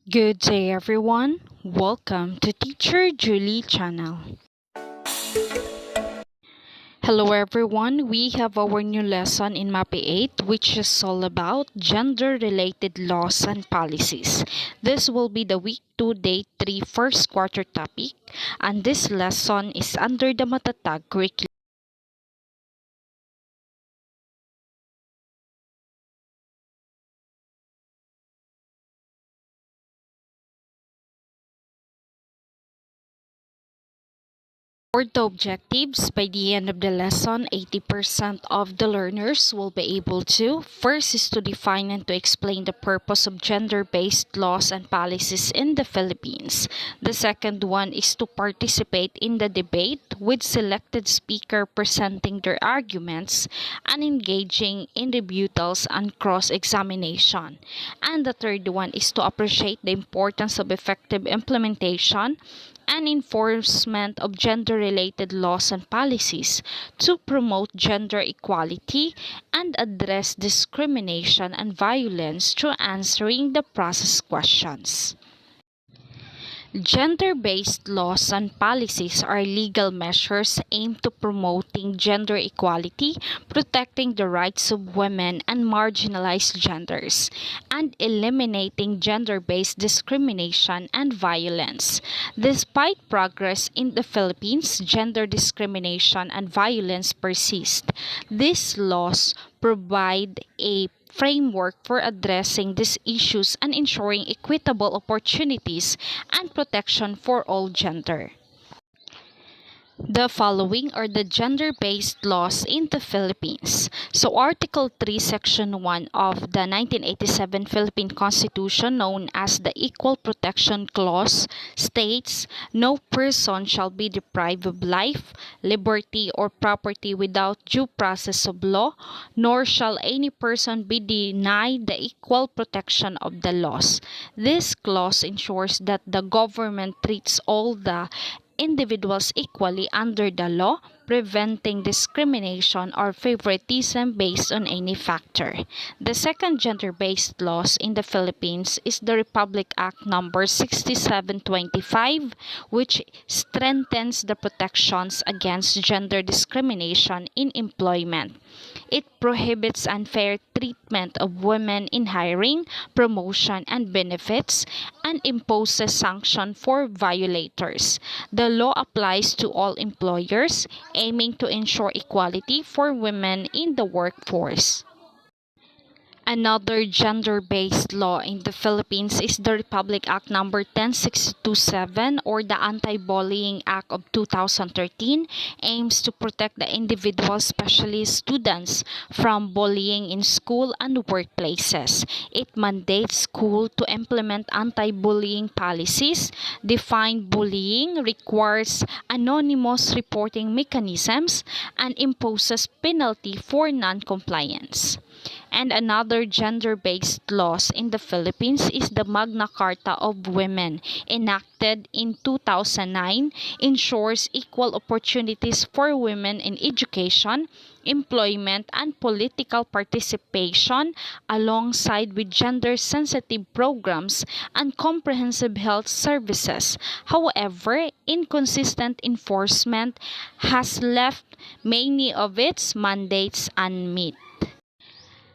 Good day everyone. Welcome to Teacher Julie channel. Hello everyone. We have our new lesson in MAPEH 8 which is all about gender related laws and policies. This will be the week 2 day 3 first quarter topic and this lesson is under the MATATAG curriculum. For the objectives, by the end of the lesson, 80% of the learners will be able to. First is to define and to explain the purpose of gender-based laws and policies in the Philippines. The second one is to participate in the debate with selected speaker presenting their arguments and engaging in rebuttals and cross-examination. And the third one is to appreciate the importance of effective implementation and enforcement of gender-related laws and policies to promote gender equality and address discrimination and violence through answering the process questions. Gender-based laws and policies are legal measures aimed to promoting gender equality, protecting the rights of women and marginalized genders, and eliminating gender-based discrimination and violence. Despite progress in the Philippines, gender discrimination and violence persist. These laws provide a framework for addressing these issues and ensuring equitable opportunities and protection for all gender. The following are the gender-based laws in the Philippines. So Article 3, Section 1 of the 1987 Philippine Constitution, known as the Equal Protection Clause, states, "No person shall be deprived of life, liberty, or property without due process of law, nor shall any person be denied the equal protection of the laws." This clause ensures that the government treats all the individuals equally under the law, preventing discrimination or favoritism based on any factor. The second gender-based laws in the Philippines is the Republic Act number 6725, which strengthens the protections against gender discrimination in employment. It prohibits unfair treatment of women in hiring, promotion, and benefits, and imposes sanctions for violators. The law applies to all employers, aiming to ensure equality for women in the workforce. Another gender-based law in the Philippines is the Republic Act number 10627, or the Anti-Bullying Act of 2013, aims to protect the individual, especially students, from bullying in school and workplaces. It mandates schools to implement anti-bullying policies, define bullying, requires anonymous reporting mechanisms, and imposes penalty for non-compliance. And another gender-based laws in the Philippines is the Magna Carta of Women, enacted in 2009, ensures equal opportunities for women in education, employment, and political participation, alongside with gender-sensitive programs and comprehensive health services. However, inconsistent enforcement has left many of its mandates unmet.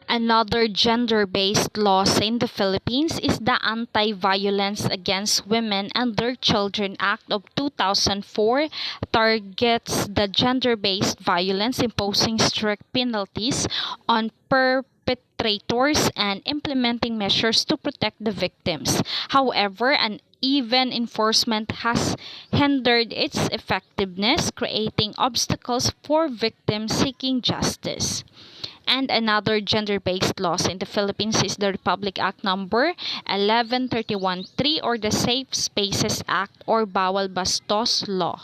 Another gender-based laws in the Philippines is the Anti-Violence Against Women and Their Children Act of 2004, targets the gender-based violence, imposing strict penalties on perpetrators and implementing measures to protect the victims. However, an even enforcement has hindered its effectiveness, creating obstacles for victims seeking justice. And another gender-based laws in the Philippines is the Republic Act number 11313, or the Safe Spaces Act, or Bawal Bastos Law,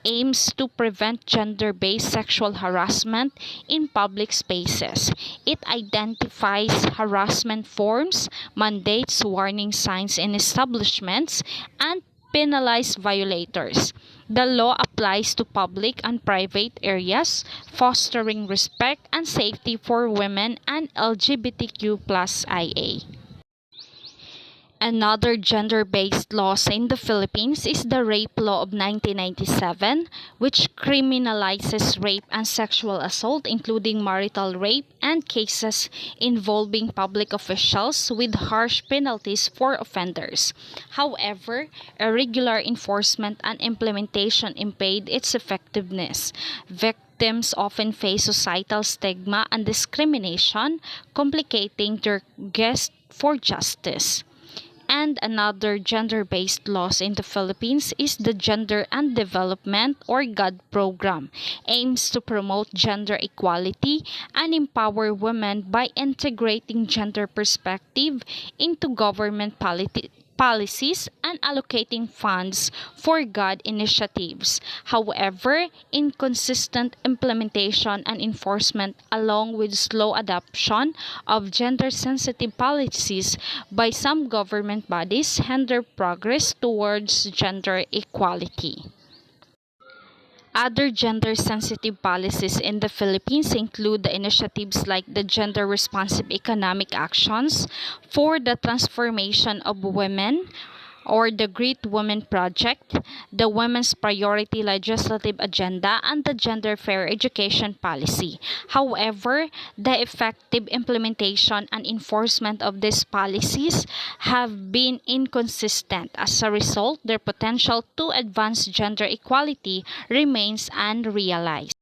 aims to prevent gender-based sexual harassment in public spaces. It identifies harassment forms, mandates warning signs in establishments, and penalize violators. The law applies to public and private areas, fostering respect and safety for women and LGBTQ plus IA. Another gender-based laws in the Philippines is the Rape Law of 1997, which criminalizes rape and sexual assault, including marital rape and cases involving public officials with harsh penalties for offenders. However, irregular enforcement and implementation impede its effectiveness. Victims often face societal stigma and discrimination, complicating their quest for justice. And another gender-based laws in the Philippines is the Gender and Development or GOD program, aims to promote gender equality and empower women by integrating gender perspective into government policies and allocating funds for GOD initiatives. However, inconsistent implementation and enforcement along with slow adoption of gender-sensitive policies by some government bodies hinder progress towards gender equality. Other gender-sensitive policies in the Philippines include the initiatives like the Gender-Responsive Economic Actions for the Transformation of Women, or the Great Women Project, the Women's Priority Legislative Agenda, and the Gender Fair Education Policy. However, the effective implementation and enforcement of these policies have been inconsistent. As a result, their potential to advance gender equality remains unrealized.